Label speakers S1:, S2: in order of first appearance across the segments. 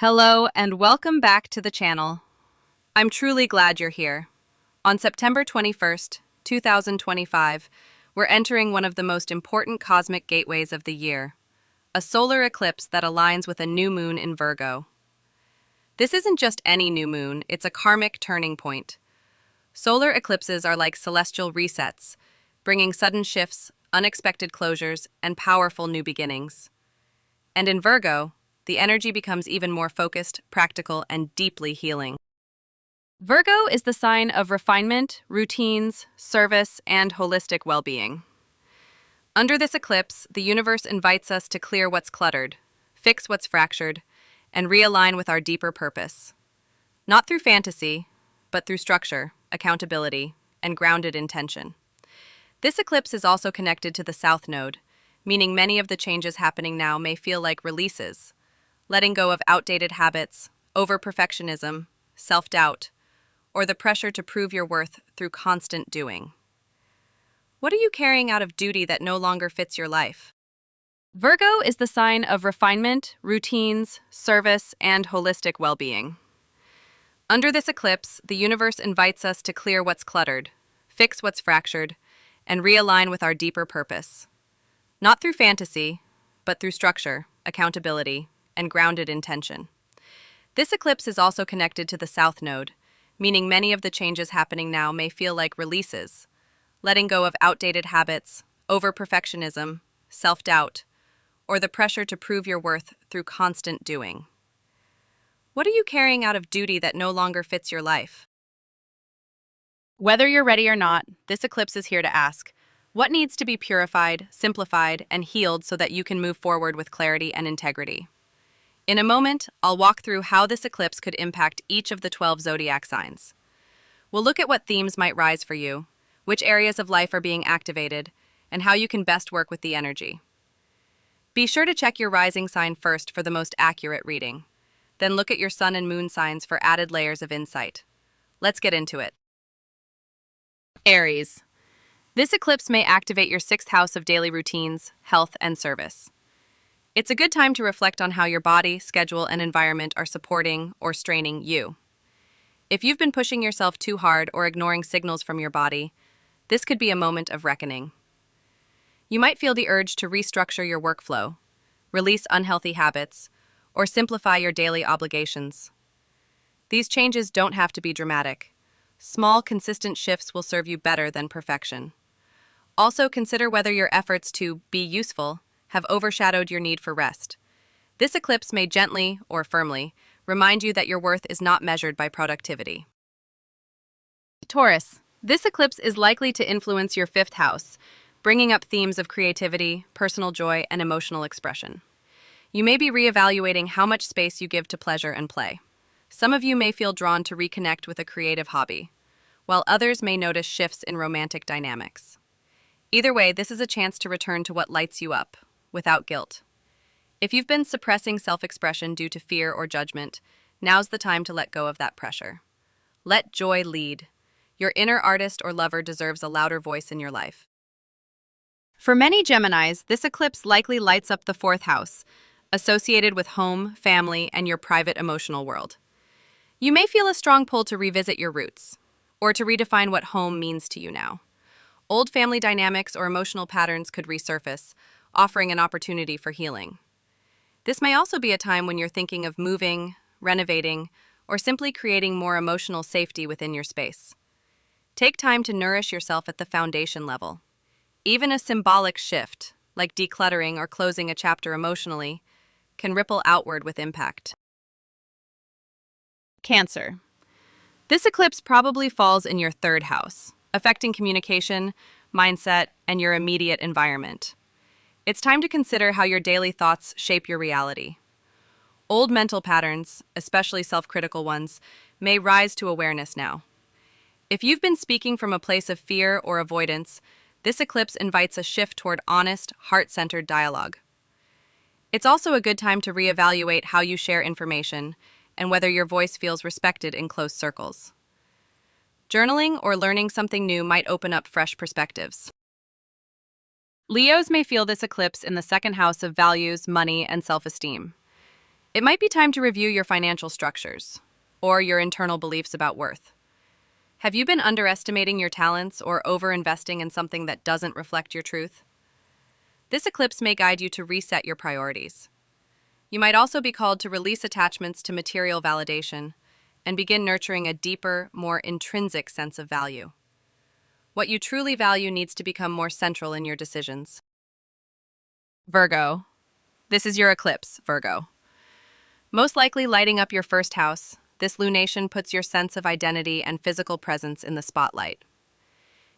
S1: Hello and welcome back to the channel. I'm truly glad you're here. On September 21st, 2025, we're entering one of the most important cosmic gateways of the year, a solar eclipse that aligns with a new moon in Virgo. This isn't just any new moon, it's a karmic turning point. Solar eclipses are like celestial resets, bringing sudden shifts, unexpected closures, and powerful new beginnings. And in Virgo, the energy becomes even more focused, practical, and deeply healing. Virgo is the sign of refinement, routines, service, and holistic well-being. Under this eclipse, the universe invites us to clear what's cluttered, fix what's fractured, and realign with our deeper purpose. Not through fantasy, but through structure, accountability, and grounded intention. This eclipse is also connected to the South Node, meaning many of the changes happening now may feel like releases, letting go of outdated habits, over-perfectionism, self-doubt, or the pressure to prove your worth through constant doing. What are you carrying out of duty that no longer fits your life? Virgo is the sign of refinement, routines, service, and holistic well-being. Under this eclipse, the universe invites us to clear what's cluttered, fix what's fractured, and realign with our deeper purpose. Not through fantasy, but through structure, accountability, and grounded intention. This eclipse is also connected to the South Node, meaning many of the changes happening now may feel like releases, letting go of outdated habits, over-perfectionism, self-doubt, or the pressure to prove your worth through constant doing. What are you carrying out of duty that no longer fits your life? Whether you're ready or not, this eclipse is here to ask, what needs to be purified, simplified, and healed so that you can move forward with clarity and integrity? In a moment, I'll walk through how this eclipse could impact each of the 12 zodiac signs. We'll look at what themes might rise for you, which areas of life are being activated, and how you can best work with the energy. Be sure to check your rising sign first for the most accurate reading. Then look at your sun and moon signs for added layers of insight. Let's get into it. Aries. This eclipse may activate your sixth house of daily routines, health, and service. It's a good time to reflect on how your body, schedule, and environment are supporting or straining you. If you've been pushing yourself too hard or ignoring signals from your body, this could be a moment of reckoning. You might feel the urge to restructure your workflow, release unhealthy habits, or simplify your daily obligations. These changes don't have to be dramatic. Small, consistent shifts will serve you better than perfection. Also, consider whether your efforts to be useful have overshadowed your need for rest. This eclipse may gently, or firmly, remind you that your worth is not measured by productivity. Taurus. This eclipse is likely to influence your fifth house, bringing up themes of creativity, personal joy, and emotional expression. You may be reevaluating how much space you give to pleasure and play. Some of you may feel drawn to reconnect with a creative hobby, while others may notice shifts in romantic dynamics. Either way, this is a chance to return to what lights you up, without guilt. If you've been suppressing self-expression due to fear or judgment, now's the time to let go of that pressure. Let joy lead. Your inner artist or lover deserves a louder voice in your life. For many Geminis, this eclipse likely lights up the fourth house, associated with home, family, and your private emotional world. You may feel a strong pull to revisit your roots, or to redefine what home means to you now. Old family dynamics or emotional patterns could resurface, offering an opportunity for healing. This may also be a time when you're thinking of moving, renovating, or simply creating more emotional safety within your space. Take time to nourish yourself at the foundation level. Even a symbolic shift, like decluttering or closing a chapter emotionally, can ripple outward with impact. Cancer. This eclipse probably falls in your third house, affecting communication, mindset, and your immediate environment. It's time to consider how your daily thoughts shape your reality. Old mental patterns, especially self-critical ones, may rise to awareness now. If you've been speaking from a place of fear or avoidance, this eclipse invites a shift toward honest, heart-centered dialogue. It's also a good time to reevaluate how you share information and whether your voice feels respected in close circles. Journaling or learning something new might open up fresh perspectives. Leos may feel this eclipse in the second house of values, money, and self-esteem. It might be time to review your financial structures or your internal beliefs about worth. Have you been underestimating your talents or over-investing in something that doesn't reflect your truth? This eclipse may guide you to reset your priorities. You might also be called to release attachments to material validation and begin nurturing a deeper, more intrinsic sense of value. What you truly value needs to become more central in your decisions. Virgo. This is your eclipse, Virgo. Most likely lighting up your first house, this lunation puts your sense of identity and physical presence in the spotlight.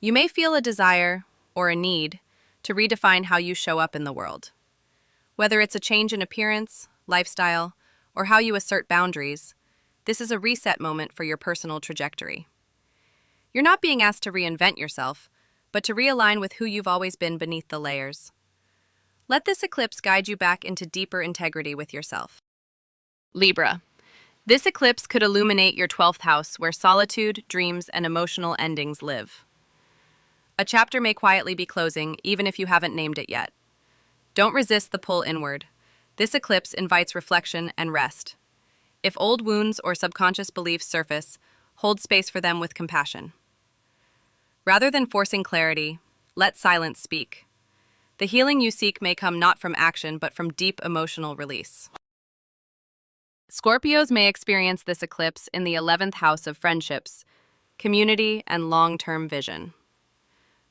S1: You may feel a desire, or a need, to redefine how you show up in the world. Whether it's a change in appearance, lifestyle, or how you assert boundaries, this is a reset moment for your personal trajectory. You're not being asked to reinvent yourself, but to realign with who you've always been beneath the layers. Let this eclipse guide you back into deeper integrity with yourself. Libra. This eclipse could illuminate your 12th house where solitude, dreams, and emotional endings live. A chapter may quietly be closing, even if you haven't named it yet. Don't resist the pull inward. This eclipse invites reflection and rest. If old wounds or subconscious beliefs surface, hold space for them with compassion. Rather than forcing clarity, let silence speak. The healing you seek may come not from action, but from deep emotional release. Scorpios may experience this eclipse in the 11th house of friendships, community, and long-term vision.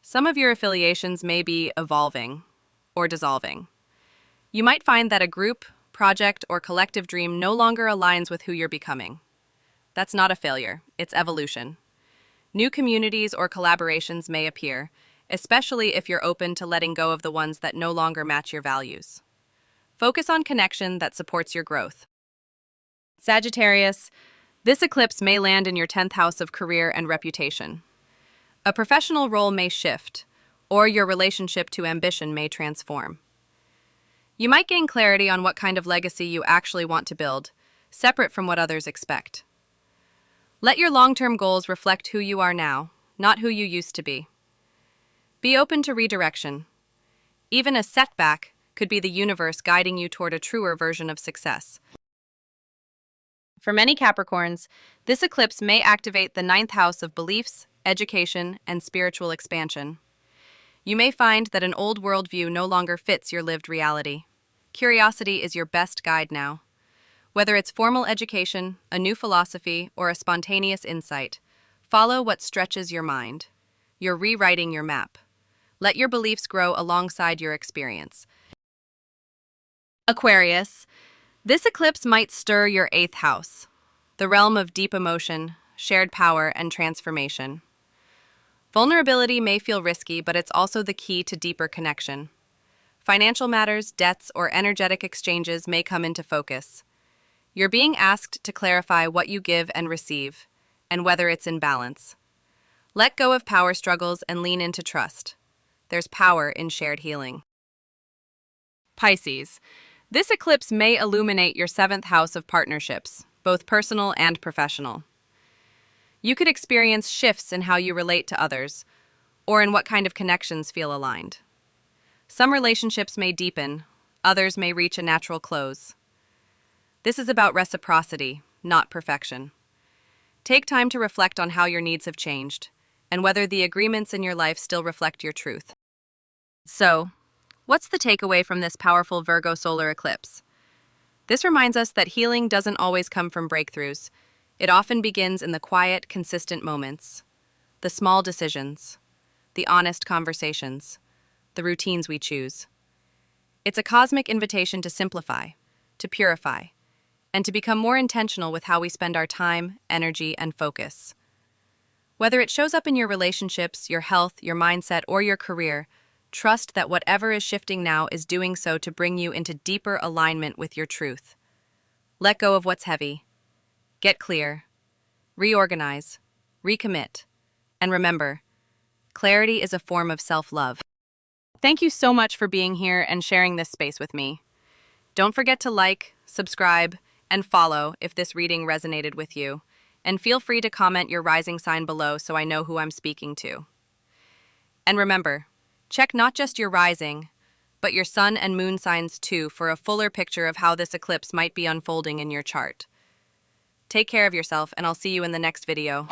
S1: Some of your affiliations may be evolving or dissolving. You might find that a group, project, or collective dream no longer aligns with who you're becoming. That's not a failure, it's evolution. New communities or collaborations may appear, especially if you're open to letting go of the ones that no longer match your values. Focus on connection that supports your growth. Sagittarius, this eclipse may land in your 10th house of career and reputation. A professional role may shift, or your relationship to ambition may transform. You might gain clarity on what kind of legacy you actually want to build, separate from what others expect. Let your long-term goals reflect who you are now, not who you used to be. Be open to redirection. Even a setback could be the universe guiding you toward a truer version of success. For many Capricorns, this eclipse may activate the 9th house of beliefs, education, and spiritual expansion. You may find that an old worldview no longer fits your lived reality. Curiosity is your best guide now. Whether it's formal education, a new philosophy, or a spontaneous insight, follow what stretches your mind. You're rewriting your map. Let your beliefs grow alongside your experience. Aquarius. This eclipse might stir your 8th house, the realm of deep emotion, shared power, and transformation. Vulnerability may feel risky, but it's also the key to deeper connection. Financial matters, debts, or energetic exchanges may come into focus. You're being asked to clarify what you give and receive, and whether it's in balance. Let go of power struggles and lean into trust. There's power in shared healing. Pisces. This eclipse may illuminate your 7th house of partnerships, both personal and professional. You could experience shifts in how you relate to others, or in what kind of connections feel aligned. Some relationships may deepen, others may reach a natural close. This is about reciprocity, not perfection. Take time to reflect on how your needs have changed, and whether the agreements in your life still reflect your truth. So, what's the takeaway from this powerful Virgo solar eclipse? This reminds us that healing doesn't always come from breakthroughs. It often begins in the quiet, consistent moments, the small decisions, the honest conversations, the routines we choose. It's a cosmic invitation to simplify, to purify, and to become more intentional with how we spend our time, energy, and focus. Whether it shows up in your relationships, your health, your mindset, or your career, trust that whatever is shifting now is doing so to bring you into deeper alignment with your truth. Let go of what's heavy. Get clear. Reorganize. Recommit. And remember, clarity is a form of self-love. Thank you so much for being here and sharing this space with me. Don't forget to like, subscribe, and follow if this reading resonated with you. And feel free to comment your rising sign below so I know who I'm speaking to. And remember, check not just your rising, but your sun and moon signs too for a fuller picture of how this eclipse might be unfolding in your chart. Take care of yourself, and I'll see you in the next video.